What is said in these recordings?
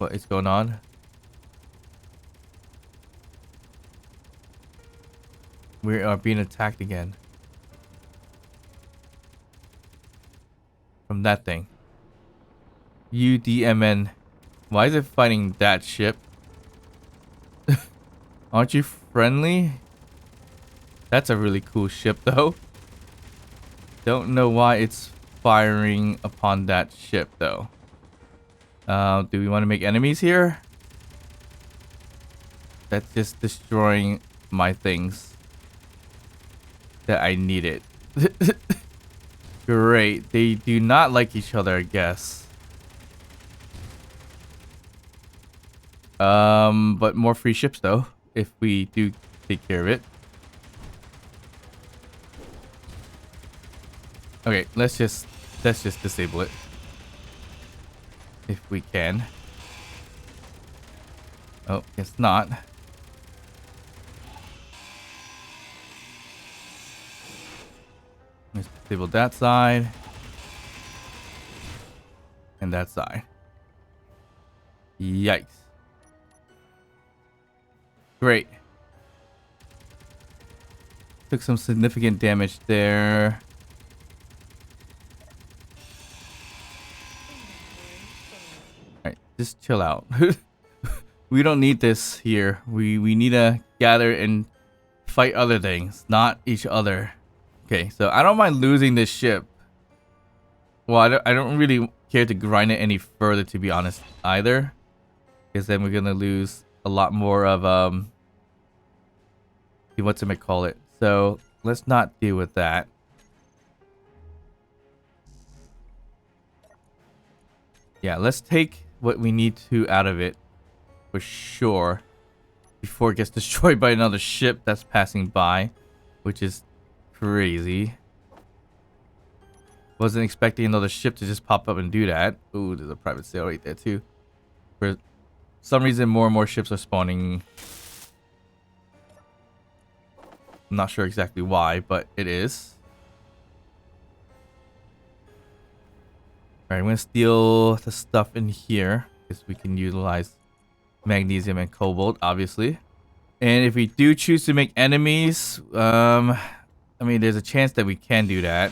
what is going on. We are being attacked again. From that thing. UDMN. Why is it fighting that ship? Aren't you friendly? That's a really cool ship though. Don't know why it's firing upon that ship though. Do we want to make enemies here? That's just destroying my things that I needed. Great. They do not like each other, I guess. But more free ships though, if we do take care of it. Okay, let's just disable it. If we can. Oh, it's not. Let's disable that side. And that side. Yikes. Great. Took some significant damage there. Alright, just chill out. We don't need this here. We need to gather and fight other things, not each other. Okay, so I don't mind losing this ship. Well, I don't really care to grind it any further, to be honest, either. Because then we're gonna lose a lot more of what's it call it. So let's not deal with that. Yeah, let's take what we need to out of it for sure before it gets destroyed by another ship that's passing by, which is crazy. Wasn't expecting another ship to just pop up and do that. Ooh, there's a private sail right there too. For some reason, more and more ships are spawning. I'm not sure exactly why, but it is. Alright, I'm gonna steal the stuff in here because we can utilize magnesium and cobalt, obviously. And if we do choose to make enemies, I mean, there's a chance that we can do that.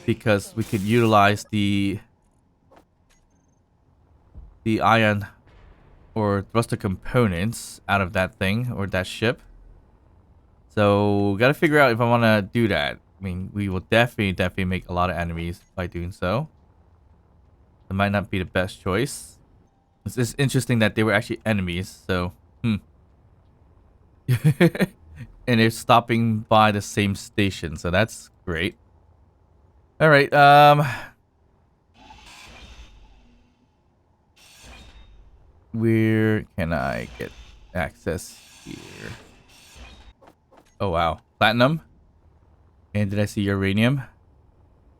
Because we could utilize the ion or thruster components out of that thing or that ship. So gotta figure out if I want to do that. I mean, we will definitely make a lot of enemies by doing so. It might not be the best choice. It's just interesting that they were actually enemies. So, And they're stopping by the same station, so that's great. All right. Where can I get access here? Oh, wow. Platinum. And did I see uranium?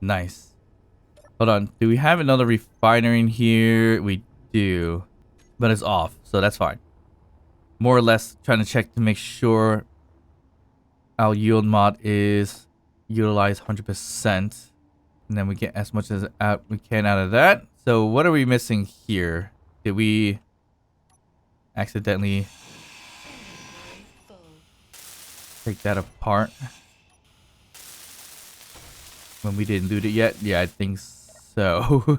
Nice. Hold on. Do we have another refinery in here? We do. But it's off, so that's fine. More or less trying to check to make sure our yield mod is utilized 100%. And then we get as much as we can out of that. So what are we missing here? Did we accidentally take that apart when we didn't loot it yet? Yeah, I think so.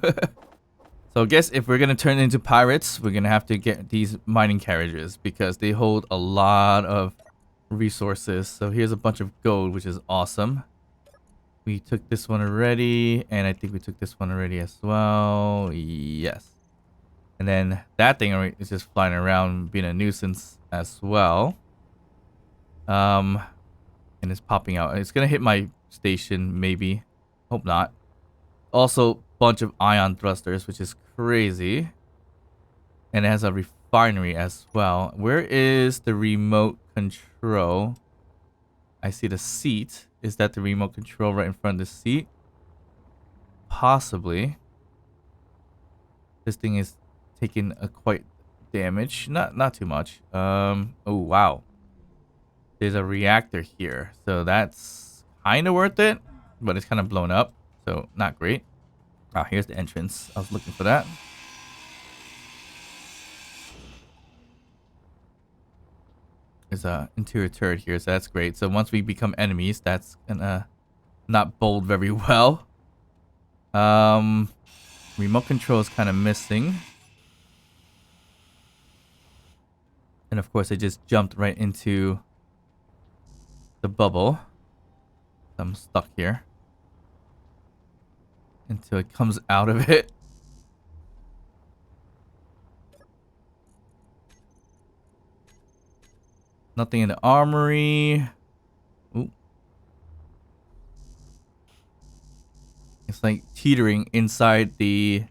So I guess if we're gonna turn into pirates, we're gonna have to get these mining carriages because they hold a lot of resources. So here's a bunch of gold, which is awesome. We took this one already, and I think we took this one already as well. Yes. And then that thing is just flying around being a nuisance as well. And it's popping out. It's gonna hit my station, maybe. Hope not. Also, bunch of ion thrusters, which is crazy. And it has a refinery as well. Where is the remote control? I see the seat. Is that the remote control right in front of the seat? Possibly. This thing is taking a quite damage. Not too much. Oh wow. There's a reactor here. So that's kind of worth it. But it's kind of blown up. So not great. Ah, here's the entrance. I was looking for that. There's a interior turret here, so that's great. So once we become enemies, that's gonna not bolt very well. Remote control is kind of missing. And of course, I just jumped right into the bubble. I'm stuck here until it comes out of it. Nothing in the armory. Ooh. It's like teetering inside the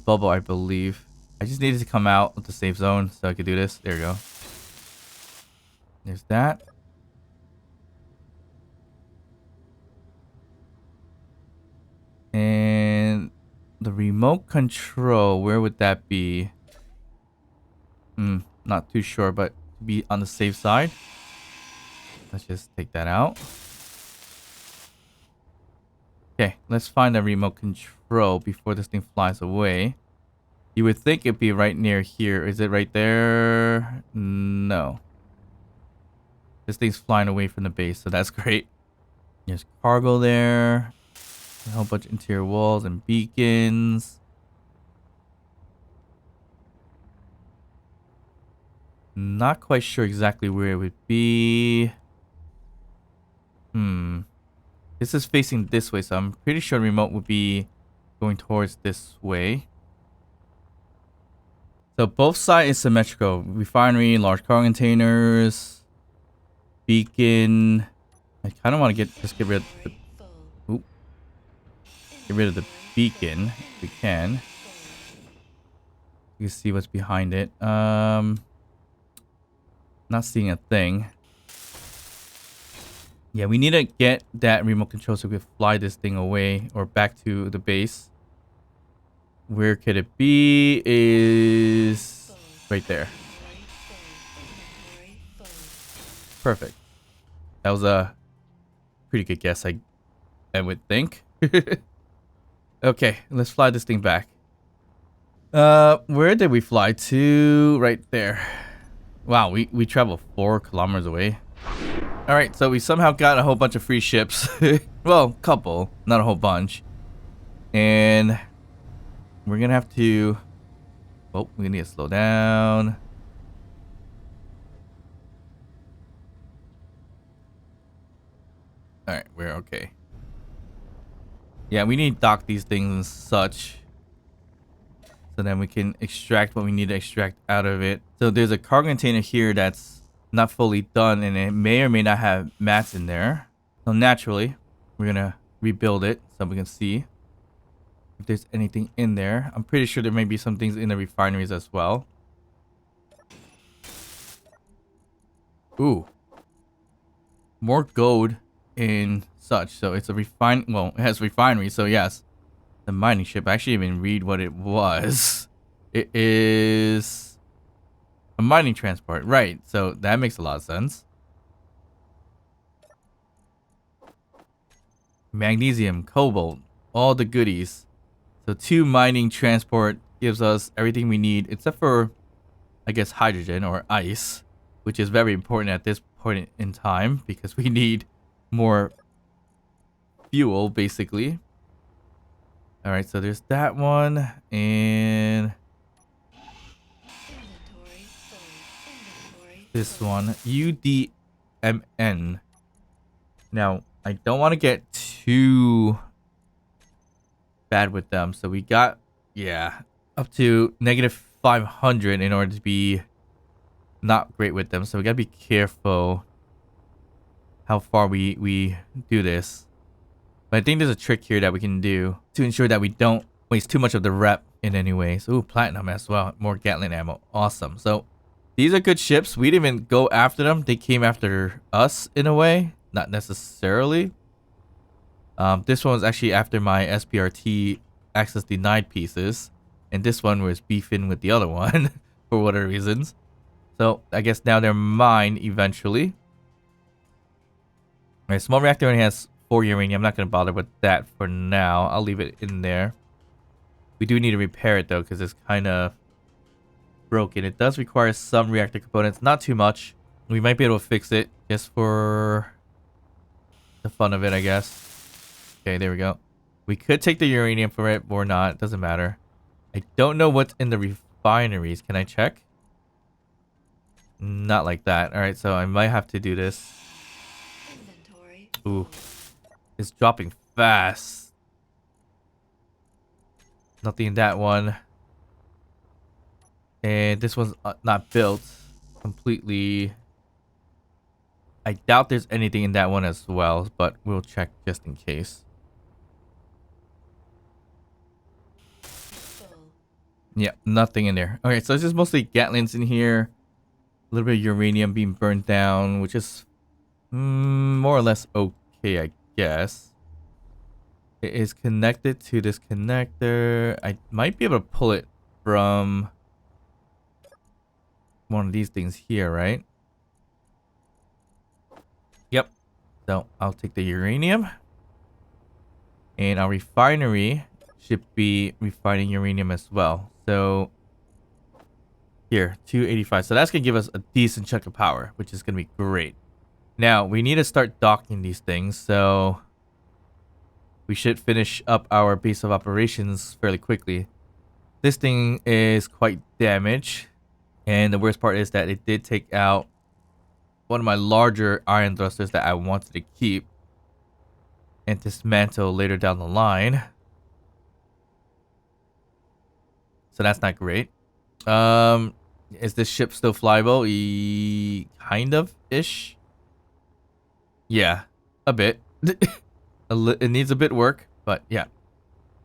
bubble, I believe. I just needed to come out of the safe zone so I could do this. There we go. There's that. And the remote control, where would that be? Not too sure, but to be on the safe side, let's just take that out. Okay, let's find the remote control before this thing flies away. You would think it'd be right near here. Is it right there? No. This thing's flying away from the base, so that's great. There's cargo there. A whole bunch of interior walls and beacons. Not quite sure exactly where it would be. This is facing this way, so I'm pretty sure the remote would be going towards this way. So both sides is symmetrical. Refinery, large cargo containers, beacon. I kind of want to just get rid of the... Oop. Get rid of the beacon if we can. You can see what's behind it. Not seeing a thing. Yeah, we need to get that remote control so we can fly this thing away or back to the base. Where could it be? Is right there. Perfect. That was a pretty good guess, I would think. Okay, let's fly this thing back. Where did we fly to? Right there. Wow, we traveled 4 kilometers away. Alright, so we somehow got a whole bunch of free ships. Well, couple, not a whole bunch. And we're gonna have to... Oh, we need to slow down. Alright, we're okay. Yeah, we need to dock these things and such. So then we can extract what we need to extract out of it. So there's a cargo container here that's not fully done, and it may or may not have mats in there. So naturally, we're gonna rebuild it so we can see if there's anything in there. I'm pretty sure there may be some things in the refineries as well. Ooh. More gold and such. So it's a well, it has refinery, so yes. The mining ship. I actually even read what it was. It is a mining transport, right? So that makes a lot of sense. Magnesium, cobalt, all the goodies. So 2 mining transport gives us everything we need, except for, I guess, hydrogen or ice, which is very important at this point in time because we need more fuel, basically. All right, so there's that one, and this one, UDMN. Now, I don't want to get too bad with them, so we got, yeah, up to -500 in order to be not great with them. So we gotta be careful how far we do this. But I think there's a trick here that we can do to ensure that we don't waste too much of the rep in any way. So, ooh, platinum as well. More Gatling ammo. Awesome. So, these are good ships. We didn't even go after them. They came after us in a way. Not necessarily. This one was actually after my SPRT access denied pieces. And this one was beefing with the other one for whatever reasons. So, I guess now they're mine eventually. Alright, small reactor only has 4 uranium. I'm not going to bother with that for now. I'll leave it in there. We do need to repair it though, because it's kind of broken. It does require some reactor components, not too much. We might be able to fix it just for the fun of it, I guess. Okay, there we go. We could take the uranium for it or not. It doesn't matter. I don't know what's in the refineries. Can I check? Not like that. All right, so I might have to do this. Inventory. Ooh, it's dropping fast. Nothing in that one. And this one's not built completely. I doubt there's anything in that one as well, but we'll check just in case. Full. Yeah, nothing in there. Okay, so it's just mostly Gatlins in here. A little bit of uranium being burned down, which is more or less okay, I guess. It is connected to this connector. I might be able to pull it from one of these things here, right? Yep. So I'll take the uranium. And our refinery should be refining uranium as well. So here, 285. So that's going to give us a decent chunk of power, which is going to be great. Now, we need to start docking these things. So we should finish up our base of operations fairly quickly. This thing is quite damaged. And the worst part is that it did take out one of my larger iron thrusters that I wanted to keep and dismantle later down the line. So that's not great. Is this ship still flyable? Kind of ish. Yeah, a bit. It needs a bit work, but yeah.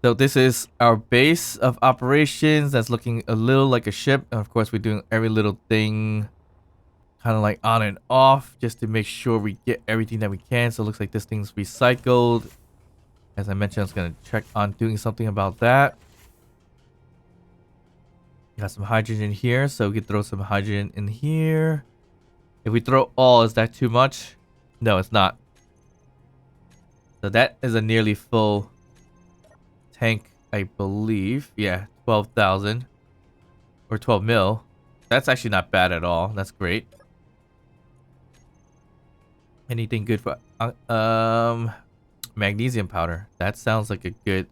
So this is our base of operations. That's looking a little like a ship. And of course, we're doing every little thing kind of like on and off just to make sure we get everything that we can. So it looks like this thing's recycled. As I mentioned, I was going to check on doing something about that. Got some hydrogen here, so we could throw some hydrogen in here. If we throw all, is that too much? No, it's not. So that is a nearly full tank, I believe. Yeah, 12,000 or 12 mil. That's actually not bad at all. That's great. Anything good for magnesium powder? That sounds like a good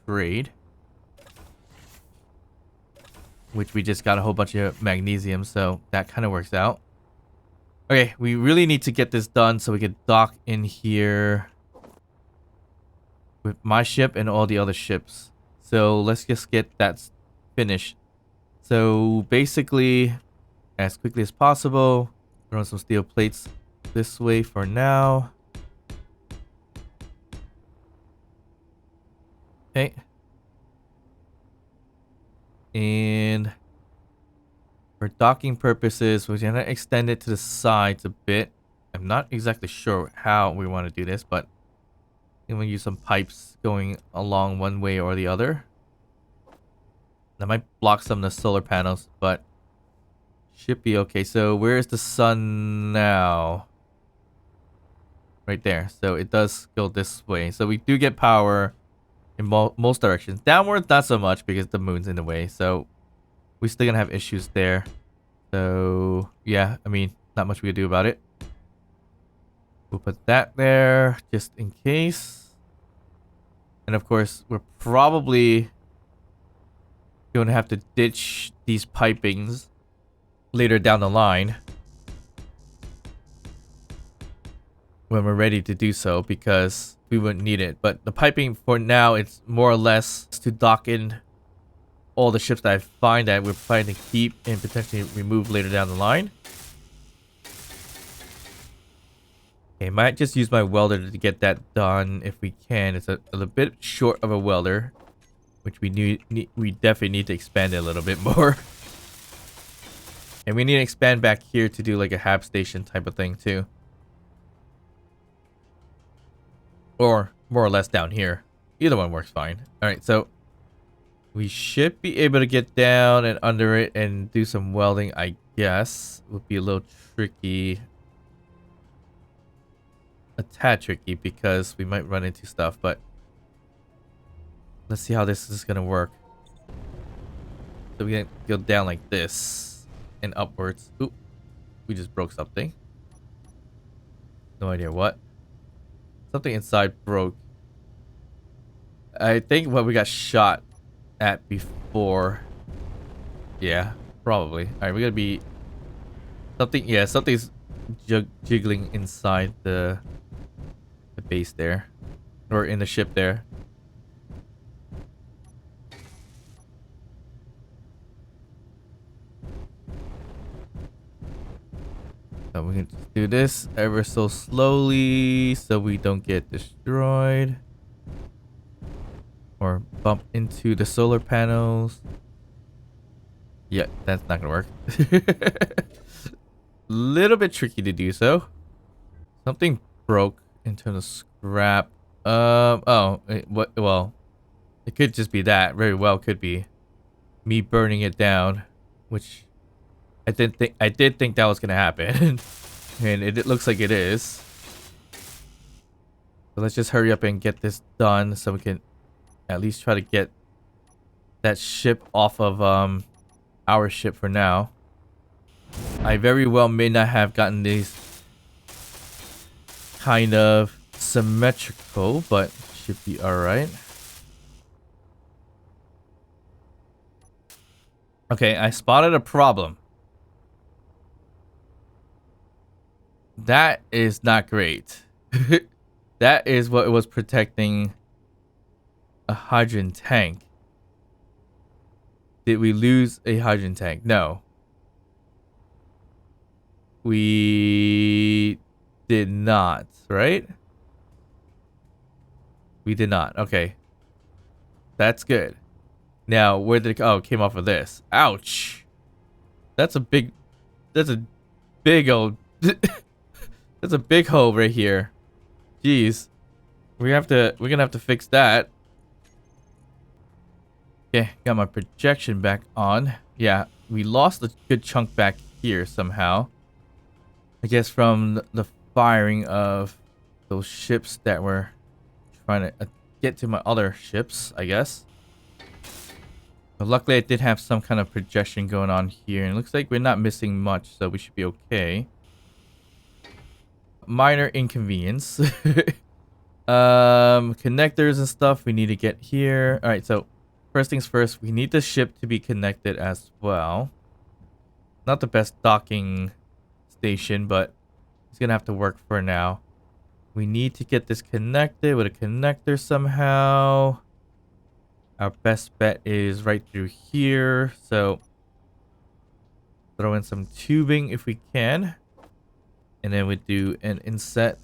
trade. Which we just got a whole bunch of magnesium, so that kind of works out. Okay, we really need to get this done so we can dock in here with my ship and all the other ships. So let's just get that finished. So basically, as quickly as possible, throw some steel plates this way for now. Okay. And for docking purposes, we're gonna extend it to the sides a bit. I'm not exactly sure how we want to do this, but I'm gonna use some pipes going along one way or the other. That might block some of the solar panels, but should be okay. So where is the sun now? Right there. So it does go this way. So we do get power in most directions. Downwards, not so much because the moon's in the way. So we're still gonna have issues there. So yeah, I mean, not much we can do about it. We'll put that there just in case. And of course, we're probably going to have to ditch these pipings later down the line when we're ready to do so, because we wouldn't need it. But the piping for now, it's more or less to dock in all the ships that I find that we're planning to keep and potentially remove later down the line. Okay, might just use my welder to get that done if we can. It's a little bit short of a welder, which we definitely need to expand it a little bit more. And we need to expand back here to do like a hab station type of thing too. Or more or less down here. Either one works fine. Alright, so we should be able to get down and under it and do some welding, I guess. Would be a little tricky. a tad tricky because we might run into stuff, but let's see how this is gonna work. So we can go down like this and upwards. Oop, we just broke something. No idea what. Something inside broke. I think what we got shot at before. Yeah, probably. Alright, we're gonna be something. Yeah, something's jiggling inside the base there, or in the ship there. So we can just do this ever so slowly so we don't get destroyed or bump into the solar panels. Yeah, that's not gonna work. Little bit tricky to do so. Something broke in terms of scrap. Oh, well, it could just be that. Very well could be me burning it down, which I did think that was gonna happen. And it looks like it is. So let's just hurry up and get this done so we can at least try to get that ship off of our ship for now. I very well may not have gotten these kind of symmetrical, but should be alright. Okay, I spotted a problem. That is not great. That is what was protecting a hydrogen tank. Did we lose a hydrogen tank? No. We did not, right? We did not. Okay. That's good. Now, where did it go? Oh, it came off of this. Ouch. That's a big old that's a big hole right here. Jeez. We're gonna have to fix that. Okay, got my projection back on. Yeah, we lost a good chunk back here somehow. I guess from the firing of those ships that were trying to get to my other ships, I guess. But luckily I did have some kind of projection going on here, and it looks like we're not missing much, so we should be okay. Minor inconvenience. Connectors and stuff we need to get here. All right, so first things first, we need the ship to be connected as well. Not the best docking station, but it's gonna have to work for now. We need to get this connected with a connector somehow. Our best bet is right through here, so throw in some tubing if we can, and then we do an inset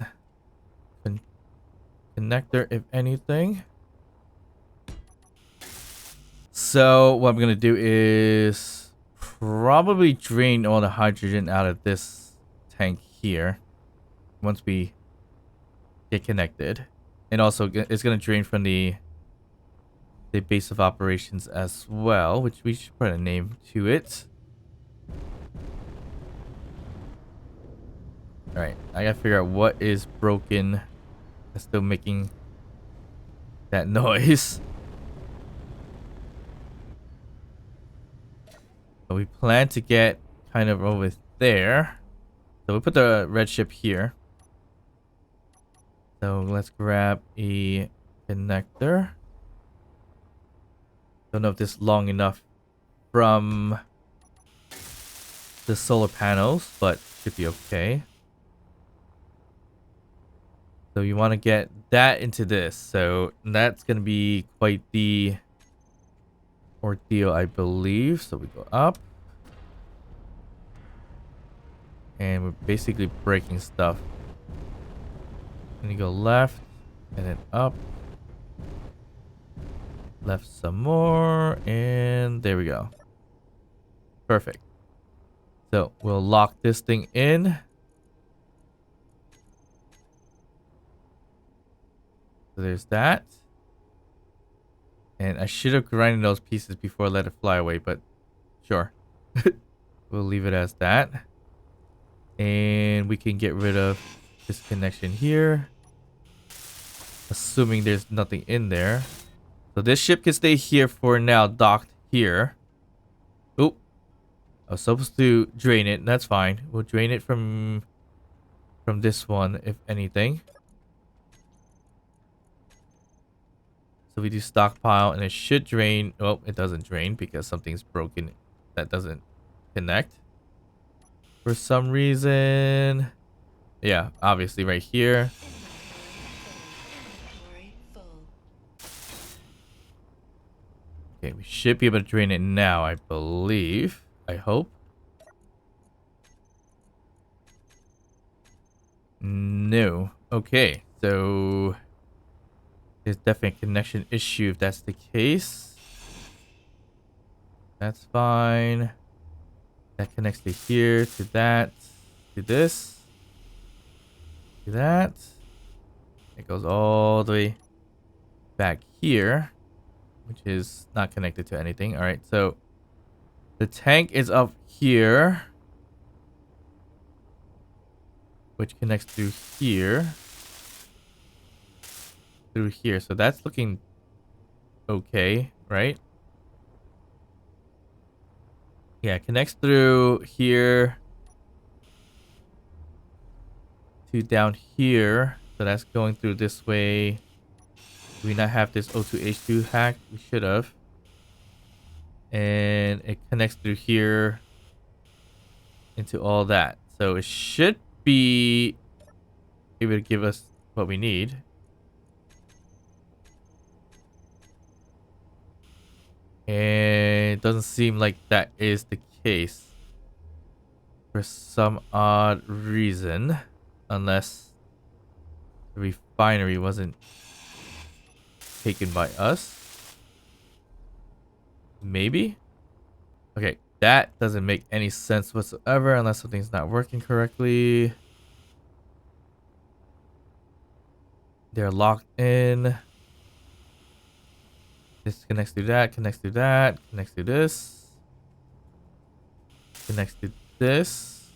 connector if anything. So what I'm gonna do is probably drain all the hydrogen out of this tank here once we get connected, and also it's gonna drain from the base of operations as well, which we should put a name to it. All right, I gotta figure out what is broken that's still making that noise. So we plan to get kind of over there. So we put the red ship here. So let's grab a connector. Don't know if this is long enough from the solar panels, but should be okay. So you want to get that into this. So that's going to be quite the ordeal, I believe. So we go up. And we're basically breaking stuff. And you go left and then up. Left some more, and there we go. Perfect. So we'll lock this thing in. So there's that. And I should have grinded those pieces before I let it fly away, but sure. We'll leave it as that. And we can get rid of this connection here. Assuming there's nothing in there. So this ship can stay here for now, docked here. Oop. I was supposed to drain it. That's fine. We'll drain it from this one, if anything. So we do stockpile, and it should drain. Oh, it doesn't drain because something's broken that doesn't connect. For some reason. Yeah, obviously right here. Inventory full. Okay, we should be able to drain it now, I believe. I hope. No. Okay, so there's definitely a connection issue if that's the case. That's fine. That connects to here, to that, to this, to that. It goes all the way back here, which is not connected to anything. All right, so the tank is up here, which connects through here. Through here. So that's looking okay, right? Yeah, it connects through here to down here. So that's going through this way. Do we not have this O2H2 hack? We should have. And it connects through here into all that. So it should be able to give us what we need. And it doesn't seem like that is the case for some odd reason, unless the refinery wasn't taken by us. Maybe? Okay, that doesn't make any sense whatsoever unless something's not working correctly. They're locked in. This connects to that, connects to that, connects to this, connects to this,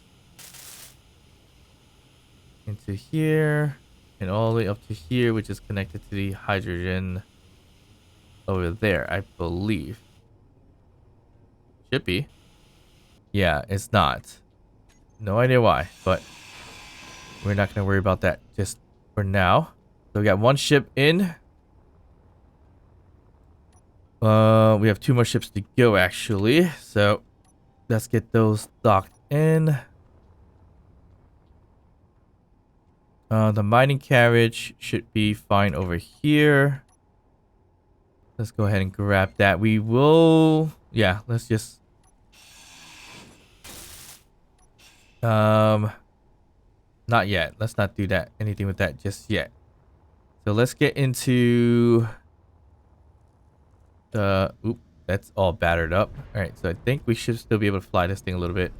into here, and all the way up to here, which is connected to the hydrogen over there, I believe. Should be. Yeah, it's not. No idea why, but we're not going to worry about that just for now. So we got one ship in. We have 2 more ships to go, actually. So let's get those docked in. The mining carriage should be fine over here. Let's go ahead and grab that. We will... Yeah, let's just... Not yet. Let's not do that. Anything with that just yet. So let's get into... Oop, that's all battered up. Alright, so I think we should still be able to fly this thing a little bit.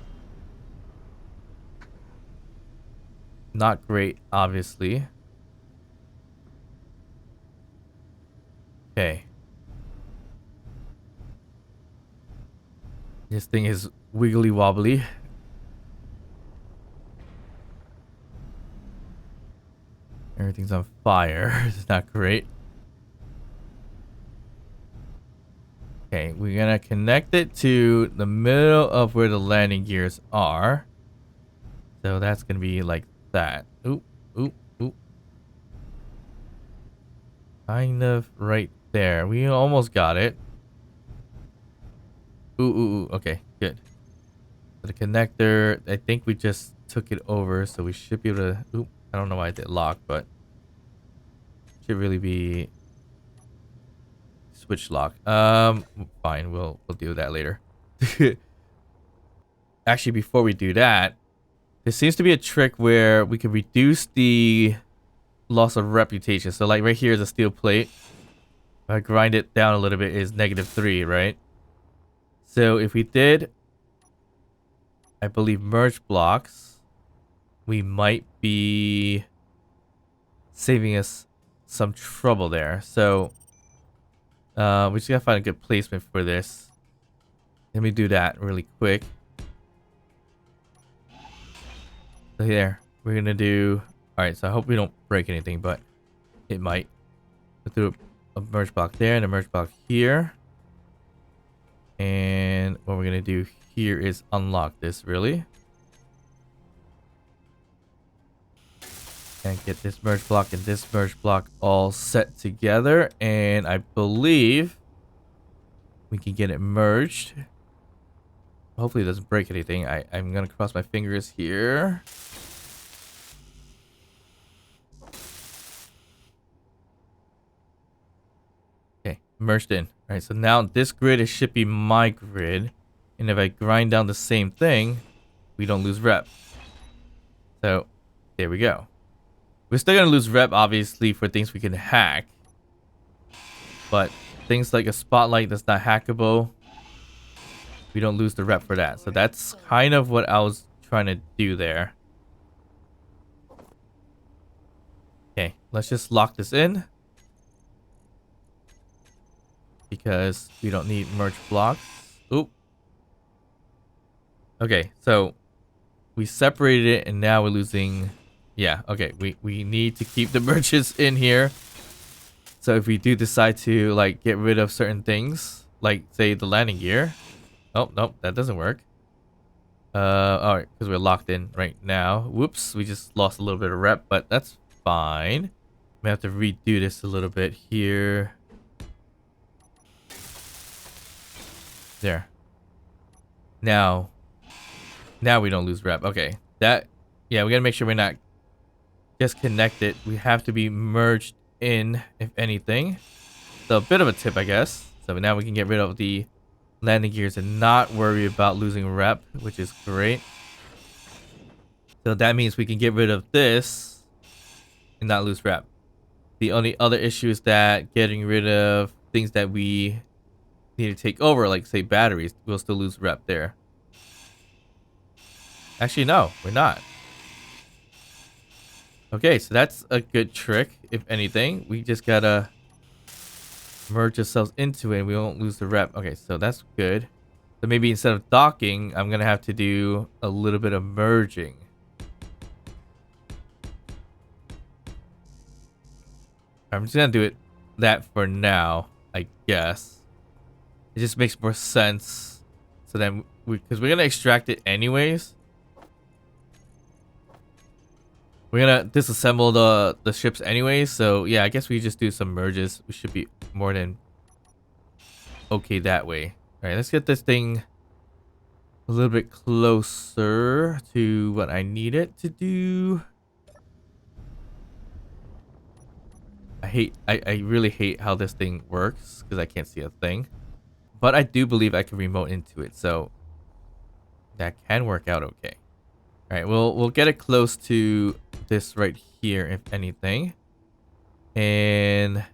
Not great, obviously. Okay. This thing is wiggly wobbly. Everything's on fire. It's not great. Okay, we're gonna connect it to the middle of where the landing gears are. So that's gonna be like that. Oop, oop, oop. Kind of right there. We almost got it. Ooh, ooh, ooh. Okay, good. So the connector, I think we just took it over, so we should be able to... Oop, I don't know why I did lock, but... Should really be... Switch lock. Fine, we'll deal with that later. Actually, before we do that, there seems to be a trick where we can reduce the loss of reputation. So like right here is a steel plate. If I grind it down a little bit, is -3, right? So if we did, I believe, merge blocks, we might be saving us some trouble there. So we just gotta find a good placement for this. Let me do that really quick. So here, we're gonna do Alright, so I hope we don't break anything, but it might. Put through a merge block there and a merge block here. And what we're gonna do here is unlock this really. And get this merge block and this merge block all set together. And I believe we can get it merged. Hopefully it doesn't break anything. I'm gonna cross my fingers here. Okay, merged in. Alright, so now this grid should be my grid. And if I grind down the same thing, we don't lose rep. So, there we go. We're still gonna lose rep, obviously, for things we can hack. But things like a spotlight that's not hackable, we don't lose the rep for that. So that's kind of what I was trying to do there. Okay, let's just lock this in. Because we don't need merge blocks. Oop. Okay, so we separated it and now we're losing... Yeah, okay, we need to keep the merges in here. So if we do decide to like get rid of certain things, like say the landing gear. Oh, nope, that doesn't work. Alright, because we're locked in right now. Whoops, we just lost a little bit of rep, but that's fine. We have to redo this a little bit here. There. Now we don't lose rep. Okay, that, yeah, we gotta make sure we're not just connected. We have to be merged in, if anything. So a bit of a tip, I guess. So now we can get rid of the landing gears and not worry about losing rep, which is great. So that means we can get rid of this and not lose rep. The only other issue is that getting rid of things that we need to take over, like say batteries, we'll still lose rep there. Actually, no, we're not. Okay, so that's a good trick. If anything, we just gotta merge ourselves into it and we won't lose the rep. Okay, so that's good. So maybe instead of docking, I'm gonna have to do a little bit of merging. I'm just gonna do it that for now, I guess. It just makes more sense. So then, because we're gonna extract it anyways. We're gonna disassemble the ships anyways. So yeah, I guess we just do some merges. We should be more than okay that way. All right, let's get this thing a little bit closer to what I need it to do. I really hate how this thing works because I can't see a thing. But I do believe I can remote into it, so that can work out okay. All right, we'll get it close to this right here, if anything, and I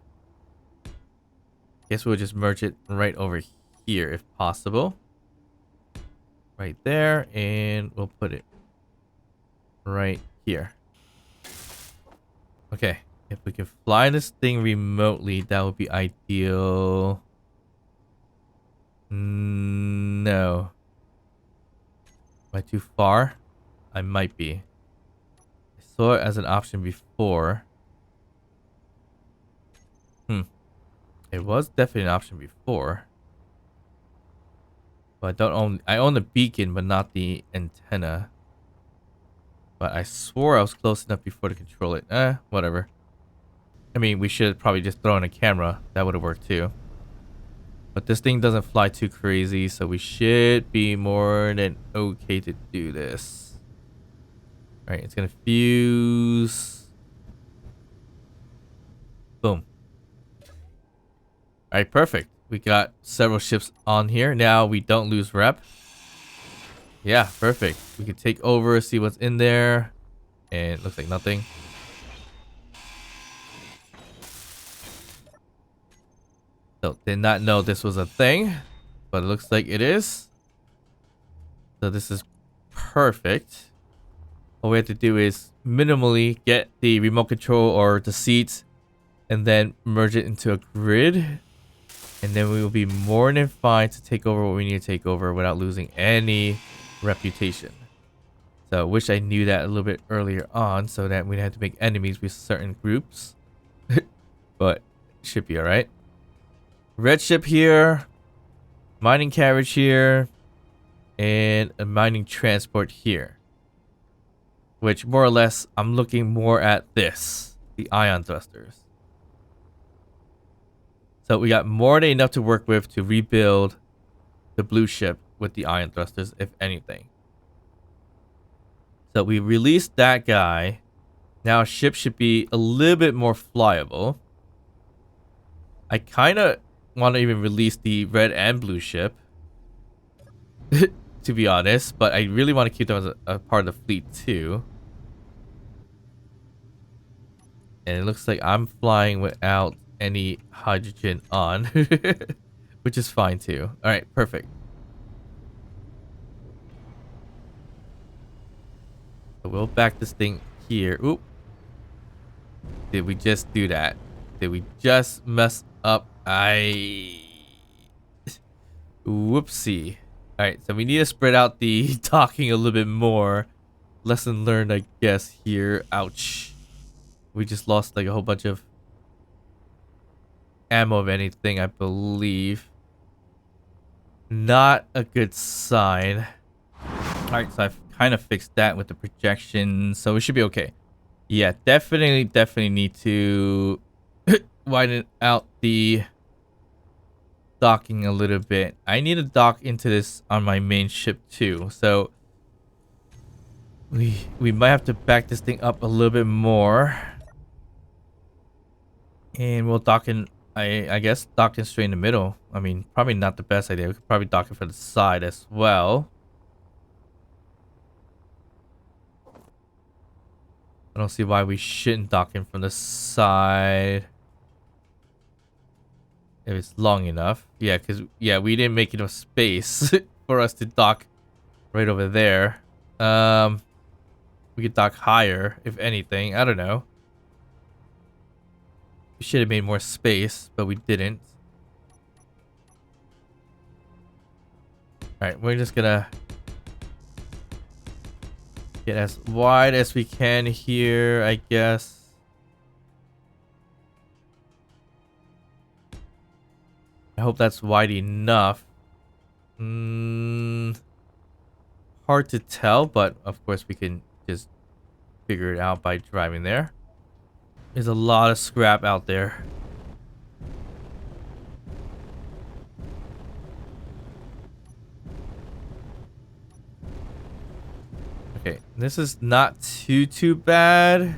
guess we'll just merge it right over here if possible. Right there, and we'll put it right here. Okay, if we can fly this thing remotely, that would be ideal. No. Am I too far? I might be. I saw it as an option before. It was definitely an option before. But I own the beacon, but not the antenna. But I swore I was close enough before to control it. Whatever. I mean, we should probably just throw in a camera. That would have worked too. But this thing doesn't fly too crazy, so we should be more than okay to do this. Alright, it's gonna fuse. Boom. Alright, perfect. We got several ships on here. Now we don't lose rep. Yeah, perfect. We can take over, see what's in there. And it looks like nothing. So, did not know this was a thing, but it looks like it is. So this is perfect. All we have to do is minimally get the remote control or the seats and then merge it into a grid. And then we will be more than fine to take over what we need to take over without losing any reputation. So wish I knew that a little bit earlier on so that we didn't have to make enemies with certain groups. But should be alright. Red ship here. Mining carriage here. And a mining transport here. Which more or less I'm looking more at this. The ion thrusters. So we got more than enough to work with to rebuild the blue ship with the ion thrusters, if anything. So we released that guy. Now our ship should be a little bit more flyable. I kind of want to even release the red and blue ship. To be honest. But I really want to keep them as a part of the fleet too. And it looks like I'm flying without any hydrogen on. Which is fine too. Alright, perfect. So we'll back this thing here. Oop. Did we just do that? Did we just mess up? Whoopsie. Alright, so we need to spread out the docking a little bit more. Lesson learned, I guess, here. Ouch. We just lost like a whole bunch of ammo of anything, I believe. Not a good sign. Alright, so I've kind of fixed that with the projection, so it should be okay. Yeah, definitely need to widen out the docking a little bit. I need to dock into this on my main ship too, so we might have to back this thing up a little bit more. And we'll dock in, I guess, dock in straight in the middle. I mean, probably not the best idea. We could probably dock it from the side as well. I don't see why we shouldn't dock in from the side. If it's long enough. Yeah, because, yeah, we didn't make enough space for us to dock right over there. We could dock higher, if anything. I don't know. We should have made more space, but we didn't. Alright, we're just gonna get as wide as we can here, I guess. I hope that's wide enough. Hard to tell, but of course we can just figure it out by driving there. There's a lot of scrap out there. Okay, this is not too bad.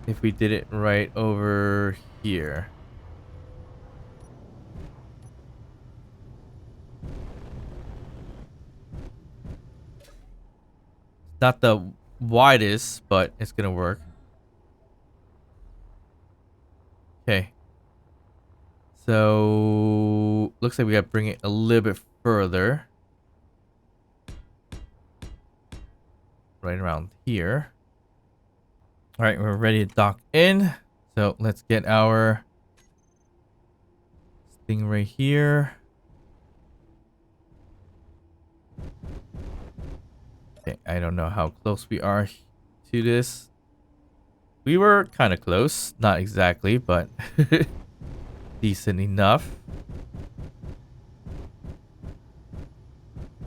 If we did it right over here. Not the widest, but it's gonna work. Okay. So looks like we gotta bring it a little bit further. Right around here. Alright, we're ready to dock in. So let's get our Stingray here. Okay, I don't know how close we are to this. We were kind of close. Not exactly, but decent enough.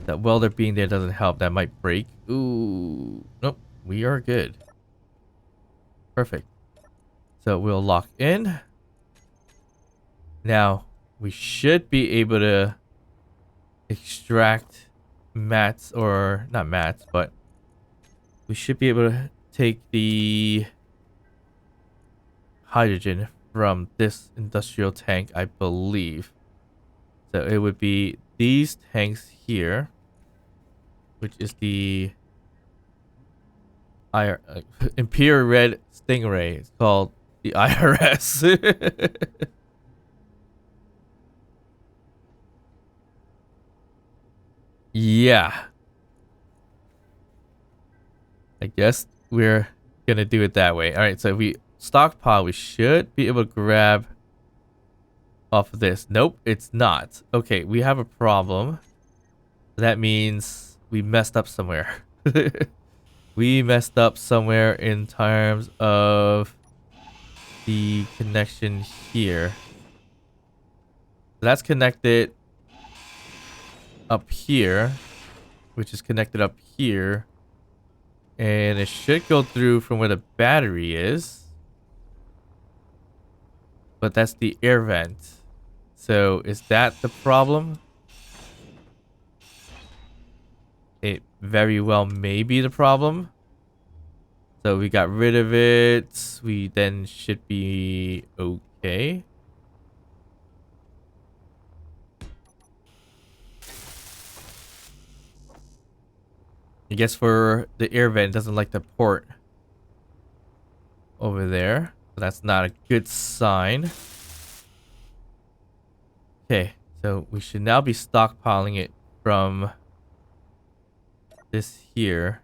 That welder being there doesn't help. That might break. Ooh. Nope. We are good. Perfect. So we'll lock in. Now, we should be able to extract mats, or not mats, but we should be able to take the hydrogen from this industrial tank, I believe. So it would be these tanks here, which is the Imperial Red Stingray. It's called the IRS. Yeah. I guess we're gonna do it that way. Alright, so if we stockpile, we should be able to grab off of this. Nope, it's not. Okay, we have a problem. That means we messed up somewhere. We messed up somewhere in terms of the connection here. That's connected up here, which is connected up here. And it should go through from where the battery is. But that's the air vent. So is that the problem? It very well may be the problem. So we got rid of it. We then should be okay. I guess for the air vent, it doesn't like the port over there. So that's not a good sign. Okay, so we should now be stockpiling it from this here.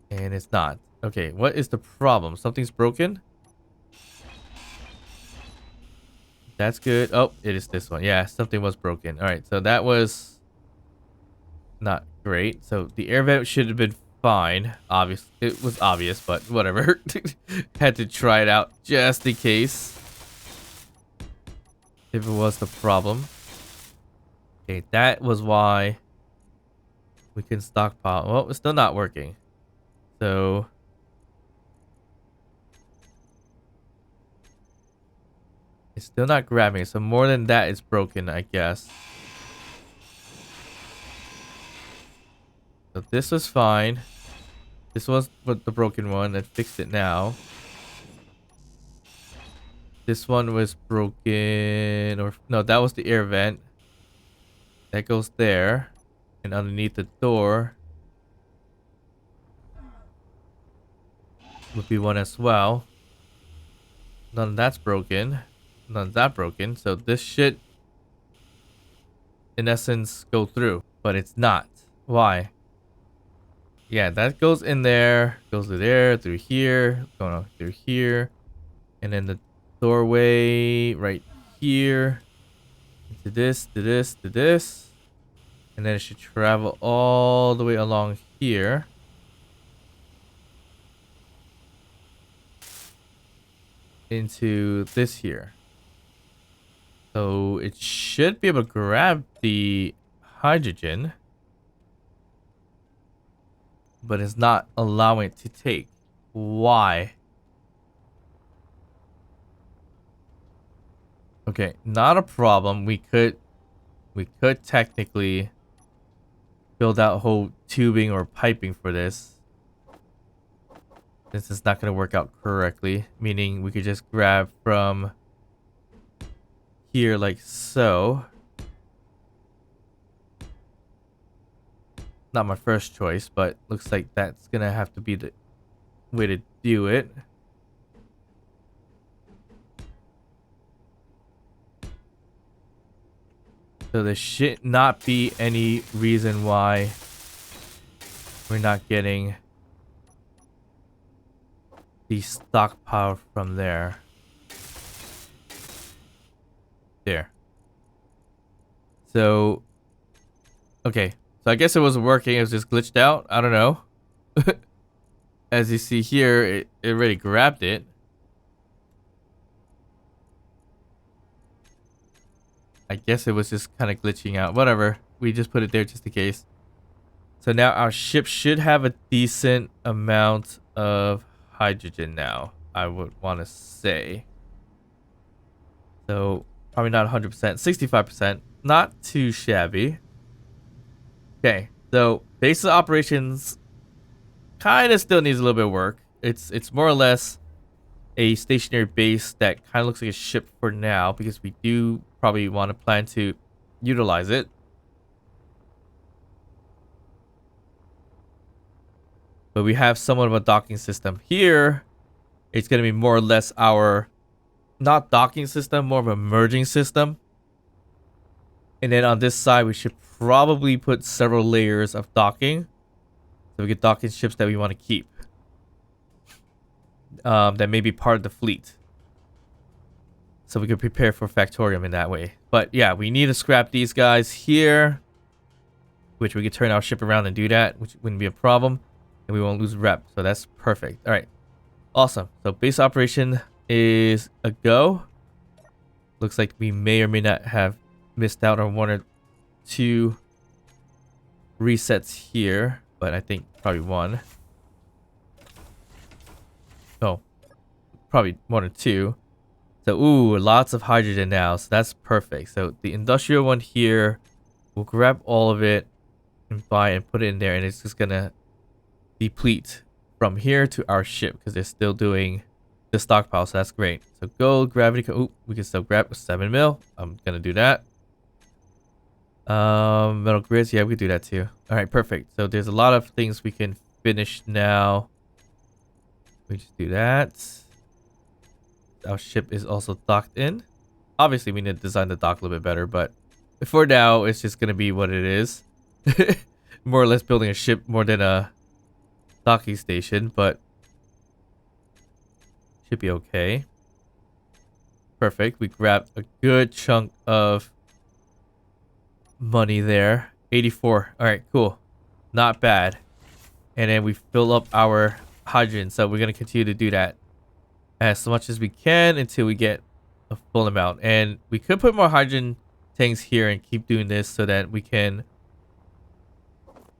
And it's not. Okay, what is the problem? Something's broken? That's good. Oh, it is this one. Yeah, something was broken. All right, so that was not great. So the air vent should have been fine. Obvious. It was obvious, but whatever. Had to try it out just in case. If it was the problem. Okay, that was why we can stockpile. Well, it's still not working. So it's still not grabbing. So more than that is broken, I guess. So this was fine. This was the broken one. I fixed it now. This one was broken, or no, that was the air vent. That goes there. And underneath the door would be one as well. None of that's broken. None of that broken. So this should, in essence, go through. But it's not. Why? Yeah, that goes in there. Goes through there, through here. Going on through here. And then the doorway right here. To this, to this, to this. And then it should travel all the way along here. Into this here. So it should be able to grab the hydrogen. But it's not allowing it to take. Why? Okay, not a problem. We could technically build out whole tubing or piping for this. This is not going to work out correctly, meaning we could just grab from here like so. Not my first choice, but looks like that's going to have to be the way to do it. So there should not be any reason why we're not getting the stockpile from there. There. So, okay. So I guess it wasn't working. It was just glitched out. I don't know. As you see here, it already grabbed it. I guess it was just kind of glitching out. Whatever. We just put it there just in case. So now our ship should have a decent amount of hydrogen now, I would want to say. So probably not 100%, 65%. Not too shabby. Okay, so base of operations kind of still needs a little bit of work. It's more or less a stationary base that kind of looks like a ship for now, because we do probably want to plan to utilize it. But we have somewhat of a docking system here. It's going to be more or less our, not docking system, more of a merging system. And then on this side, we should probably put several layers of docking, so we can dock in ships that we want to keep. That may be part of the fleet. So we can prepare for Factorium in that way. But yeah, we need to scrap these guys here. which we could turn our ship around and do that, which wouldn't be a problem, and we won't lose rep. So that's perfect. All right, awesome. So base operation is a go. Looks like we may or may not have missed out on 1 or 2 resets here, but I think probably 1. Oh, probably 1 or 2. So, ooh, lots of hydrogen now. So that's perfect. So the industrial one here, we'll grab all of it and buy and put it in there. And it's just going to deplete from here to our ship because they're still doing the stockpile. So that's great. So gold, gravity. Ooh, we can still grab 7 mil. I'm going to do that. Metal grids. Yeah, we can do that too. All right, perfect. So there's a lot of things we can finish now. We just do that. Our ship is also docked in. Obviously, we need to design the dock a little bit better, but for now, it's just going to be what it is. More or less building a ship more than a docking station, but should be okay. Perfect. We grabbed a good chunk of money there. 84. All right, cool. Not bad. And then we fill up our hydrogen, so we're going to continue to do that as much as we can until we get a full amount. And we could put more hydrogen tanks here and keep doing this so that we can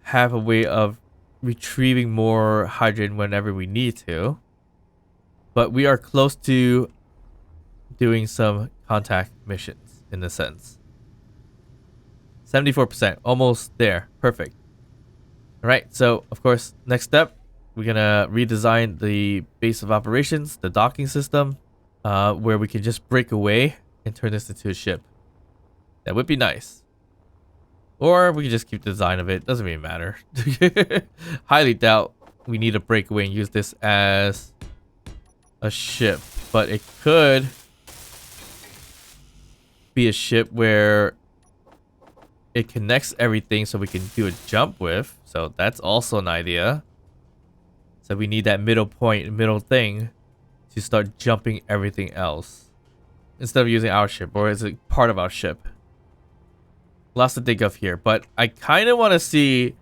have a way of retrieving more hydrogen whenever we need to. But we are close to doing some contact missions in a sense. 74%, almost there. Perfect. All right, so of course, next step, we're gonna redesign the base of operations, the docking system, where we can just break away and turn this into a ship. That would be nice. Or we can just keep the design of it. Doesn't really matter. Highly doubt we need to break away and use this as a ship. But it could be a ship where it connects everything so we can do a jump with. So that's also an idea. So we need that middle point, middle thing to start jumping everything else instead of using our ship, or is it part of our ship? Lots to think of here, but I kind of want to see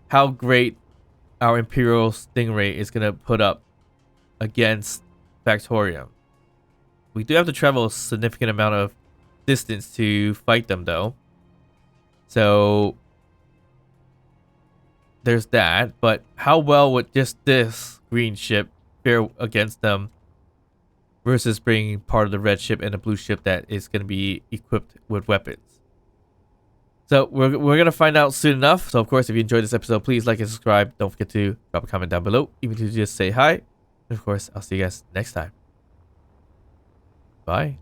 how great our Imperial Stingray is going to put up against Factorium. We do have to travel a significant amount of distance to fight them though. So there's that, but how well would just this green ship fare against them versus bringing part of the red ship and the blue ship that is going to be equipped with weapons? So we're going to find out soon enough. So of course, if you enjoyed this episode, please like and subscribe. Don't forget to drop a comment down below, even to just say hi. And of course, I'll see you guys next time. Bye.